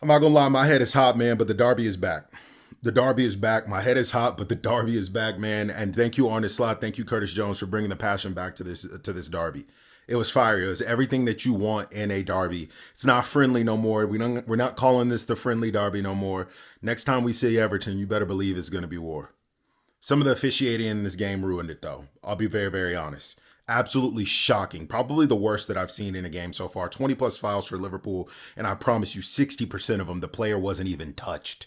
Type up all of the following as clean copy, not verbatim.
I'm not gonna lie, my head is hot, man, but the Derby is back. The Derby is back. My head is hot, but the Derby is back, man. And thank you, Arne Slot. Thank you, Curtis Jones, for bringing the passion back to this Derby. It was fire. It was everything that you want in a Derby. It's not friendly no more. We're not calling this the friendly Derby no more. Next time we see Everton, you better believe it's gonna be war. Some of the officiating in this game ruined it, though. I'll be very, very honest. Absolutely shocking. Probably the worst that I've seen in a game so far. 20 plus fouls for Liverpool, and I promise you 60% of them, the player wasn't even touched.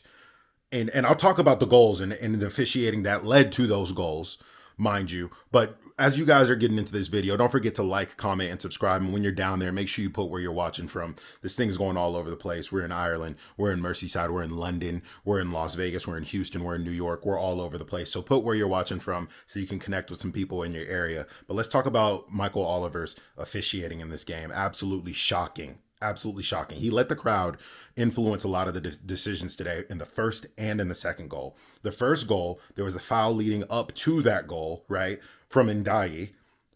And I'll talk about the goals and the officiating that led to those goals, mind you. But as you guys are getting into this video, don't forget to like, comment, and subscribe. And when you're down there, make sure you put where you're watching from. This thing's going all over the place. We're in Ireland. We're in Merseyside. We're in London. We're in Las Vegas. We're in Houston. We're in New York. We're all over the place. So put where you're watching from so you can connect with some people in your area. But let's talk about Michael Oliver's officiating in this game. Absolutely shocking. Absolutely shocking. He let the crowd influence a lot of the decisions today in the first and in the second goal. The first goal, there was a foul leading up to that goal, right, from Ndiaye,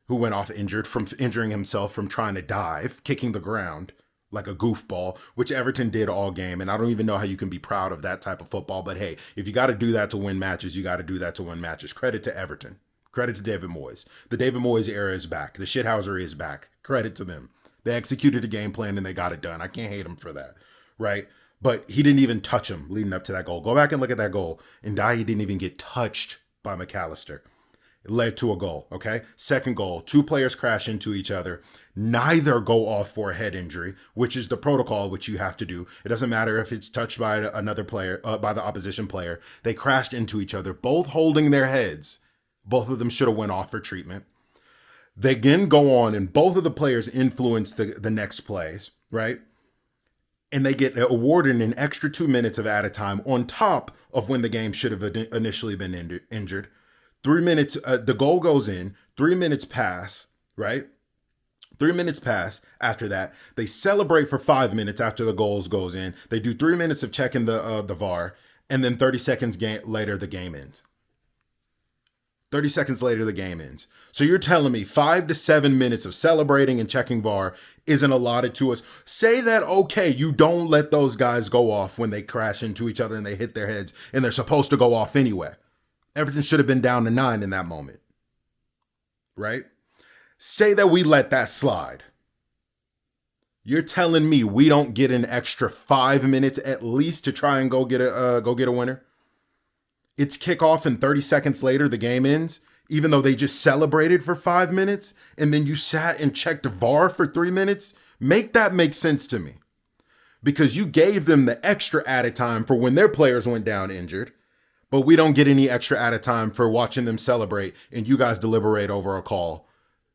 who went off injured from injuring himself from trying to dive, kicking the ground like a goofball, which Everton did all game. And I don't even know how you can be proud of that type of football. But hey, if you got to do that to win matches, you got to do that to win matches. Credit to Everton. Credit to David Moyes. The David Moyes era is back. The shithouser is back. Credit to them. They executed a game plan and they got it done. I can't hate him for that, right? But he didn't even touch him leading up to that goal. Go back and look at that goal. And Ndiaye didn't even get touched by McAllister. It led to a goal, okay? Second goal, two players crash into each other. Neither go off for a head injury, which is the protocol which you have to do. It doesn't matter if it's touched by another player, by the opposition player. They crashed into each other, both holding their heads. Both of them should have went off for treatment. They again go on, and both of the players influence the next plays, right? And they get awarded an extra 2 minutes of added time on top of when the game should have initially been injured. 3 minutes, the goal goes in, 3 minutes pass, right? 3 minutes pass after that. They celebrate for 5 minutes after the goals goes in. They do 3 minutes of checking the VAR, and then 30 seconds later, the game ends. 30 seconds later, the game ends. So you're telling me 5 to 7 minutes of celebrating and checking VAR isn't allotted to us. Say that, okay, you don't let those guys go off when they crash into each other and they hit their heads and they're supposed to go off anyway. Everything should have been down to 9 in that moment, right? Say that we let that slide. You're telling me we don't get an extra 5 minutes at least to try and go get a winner? It's kickoff and 30 seconds later, the game ends, even though they just celebrated for 5 minutes and then you sat and checked VAR for 3 minutes. Make that make sense to me, because you gave them the extra added time for when their players went down injured, but we don't get any extra added time for watching them celebrate and you guys deliberate over a call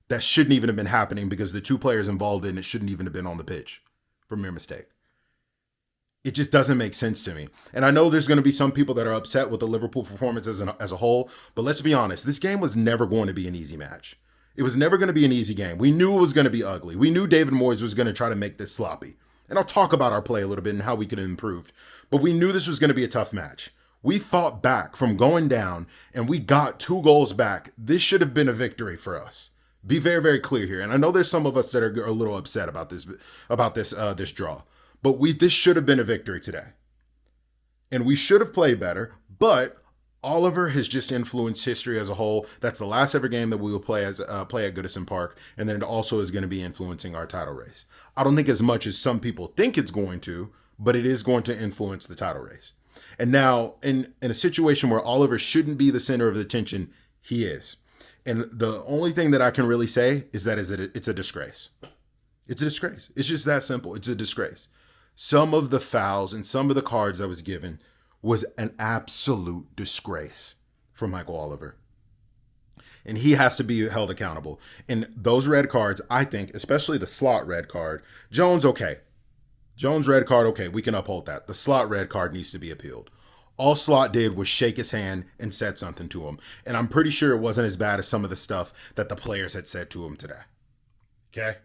that shouldn't even have been happening because the two players involved in it shouldn't even have been on the pitch from your mistake. It just doesn't make sense to me. And I know there's going to be some people that are upset with the Liverpool performance as a whole, but let's be honest, this game was never going to be an easy match. It was never going to be an easy game. We knew it was going to be ugly. We knew David Moyes was going to try to make this sloppy. And I'll talk about our play a little bit and how we could have improved. But we knew this was going to be a tough match. We fought back from going down and we got 2 goals back. This should have been a victory for us. Be very, very clear here. And I know there's some of us that are a little upset about this draw. But this should have been a victory today. And we should have played better, but Oliver has just influenced history as a whole. That's the last ever game that we will play at Goodison Park, and then it also is going to be influencing our title race. I don't think as much as some people think it's going to, but it is going to influence the title race. And now, in a situation where Oliver shouldn't be the center of the attention, he is. And the only thing that I can really say is that it's a disgrace. It's a disgrace. It's just that simple. It's a disgrace. Some of the fouls and some of the cards that was given was an absolute disgrace for Michael Oliver. And he has to be held accountable. And those red cards, I think, especially the Slot red card, Jones, okay. Jones red card, okay, we can uphold that. The Slot red card needs to be appealed. All Slot did was shake his hand and said something to him. And I'm pretty sure it wasn't as bad as some of the stuff that the players had said to him today. Okay?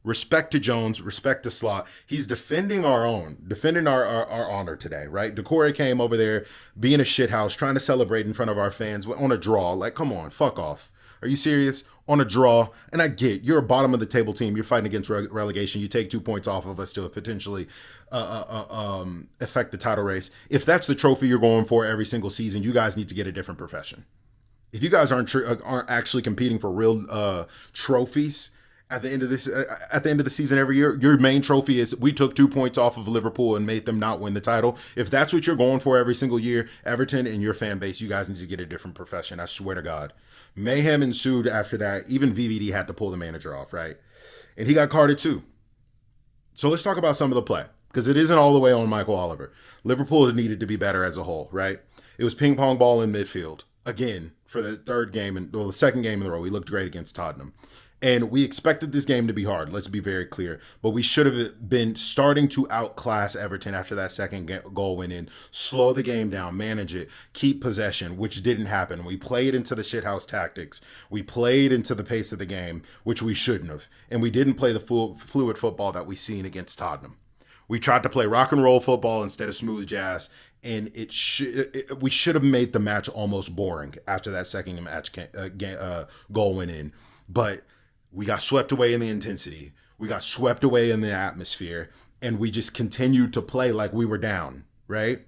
Respect to Jones, respect to Slot. He's defending our honor today, right? Decore came over there being a shithouse, trying to celebrate in front of our fans on a draw. Like, come on, fuck off. Are you serious? On a draw, and I get you're a bottom of the table team. You're fighting against relegation. You take 2 points off of us to potentially affect the title race. If that's the trophy you're going for every single season, you guys need to get a different profession. If you guys aren't actually competing for real trophies at the end of the season every year, your main trophy is we took 2 points off of Liverpool and made them not win the title. If that's what you're going for every single year, Everton and your fan base, you guys need to get a different profession. I swear to God. Mayhem ensued after that. Even VVD had to pull the manager off, right? And he got carded too. So let's talk about some of the play, because it isn't all the way on Michael Oliver. Liverpool needed to be better as a whole, right? It was ping pong ball in midfield. Again, for the the second game in a row, we looked great against Tottenham. And we expected this game to be hard, let's be very clear. But we should have been starting to outclass Everton after that second goal went in. Slow the game down, manage it, keep possession, which didn't happen. We played into the shithouse tactics. We played into the pace of the game, which we shouldn't have. And we didn't play the fluid football that we seen against Tottenham. We tried to play rock and roll football instead of smooth jazz, and we should have made the match almost boring after that second match goal went in. But we got swept away in the intensity. We got swept away in the atmosphere, and we just continued to play like we were down, right?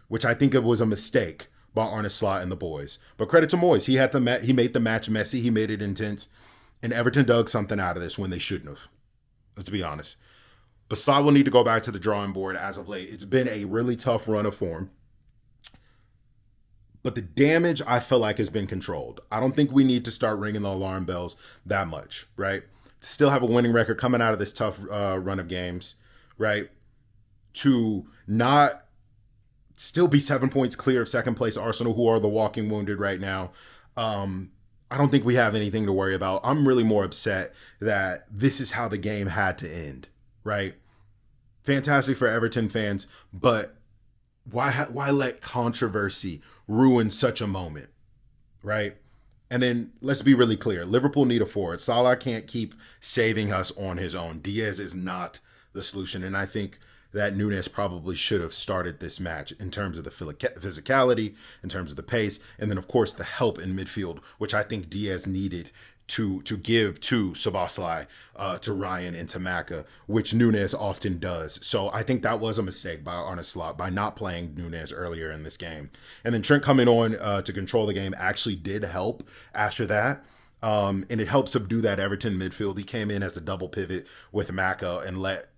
Which I think it was a mistake by Arne Slot and the boys. But credit to Moyes. He made the match messy. He made it intense. And Everton dug something out of this when they shouldn't have. Let's be honest. But Slot will need to go back to the drawing board as of late. It's been a really tough run of form. But the damage, I feel like, has been controlled. I don't think we need to start ringing the alarm bells that much, right? To still have a winning record coming out of this tough run of games, right? To not still be 7 points clear of second place Arsenal, who are the walking wounded right now. I don't think we have anything to worry about. I'm really more upset that this is how the game had to end, right? Fantastic for Everton fans, but why let controversy ruin such a moment, right? And then let's be really clear. Liverpool need a forward. Salah can't keep saving us on his own. Diaz is not the solution. And I think that Núñez probably should have started this match in terms of the physicality, in terms of the pace, and then, of course, the help in midfield, which I think Diaz needed to give to Szoboszlai, to Ryan, and to Maka, which Núñez often does. So I think that was a mistake by Arne Slot by not playing Núñez earlier in this game. And then Trent coming on to control the game actually did help after that. And it helped subdue that Everton midfield. He came in as a double pivot with Maka and let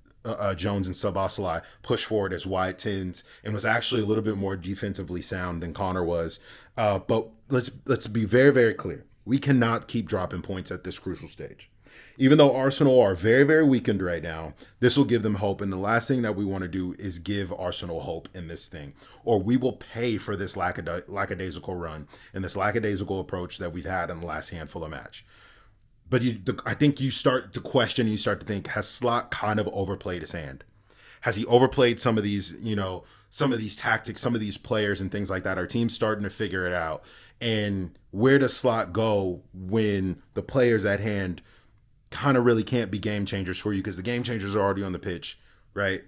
Jones and Szoboszlai push forward as wide tens, and was actually a little bit more defensively sound than Connor was. But let's be very, very clear. We cannot keep dropping points at this crucial stage. Even though Arsenal are very, very weakened right now, this will give them hope. And the last thing that we want to do is give Arsenal hope in this thing, or we will pay for this lackadaisical run and this lackadaisical approach that we've had in the last handful of match. But I think you start to question, you start to think, has Slot kind of overplayed his hand? Has he overplayed some of these, some of these tactics, some of these players and things like that? Our team's starting to figure it out. And where does Slot go when the players at hand kind of really can't be game changers for you, because the game changers are already on the pitch, right?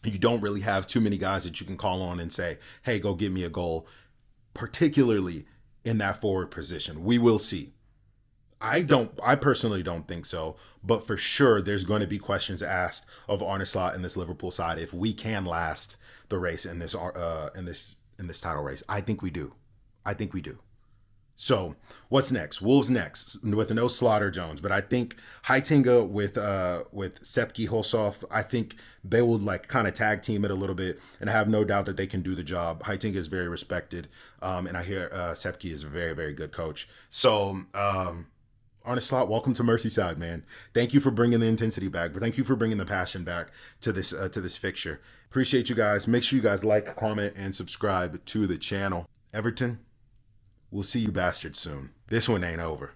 You don't really have too many guys that you can call on and say, hey, go get me a goal, particularly in that forward position. We will see. I personally don't think so, but for sure there's going to be questions asked of Arne Slot in this Liverpool side if we can last the race in this title race. I think we do. So what's next? Wolves next with no Slaughter Jones, but I think Heitinga with Sepke Hulshoff, I think they will kind of tag team it a little bit, and I have no doubt that they can do the job. Heitinga is very respected, and I hear Sepke is a very, very good coach. So Arne Slot, welcome to Merseyside, man. Thank you for bringing the intensity back, but thank you for bringing the passion back to this fixture. Appreciate you guys. Make sure you guys like, comment, and subscribe to the channel. Everton, we'll see you bastards soon. This one ain't over.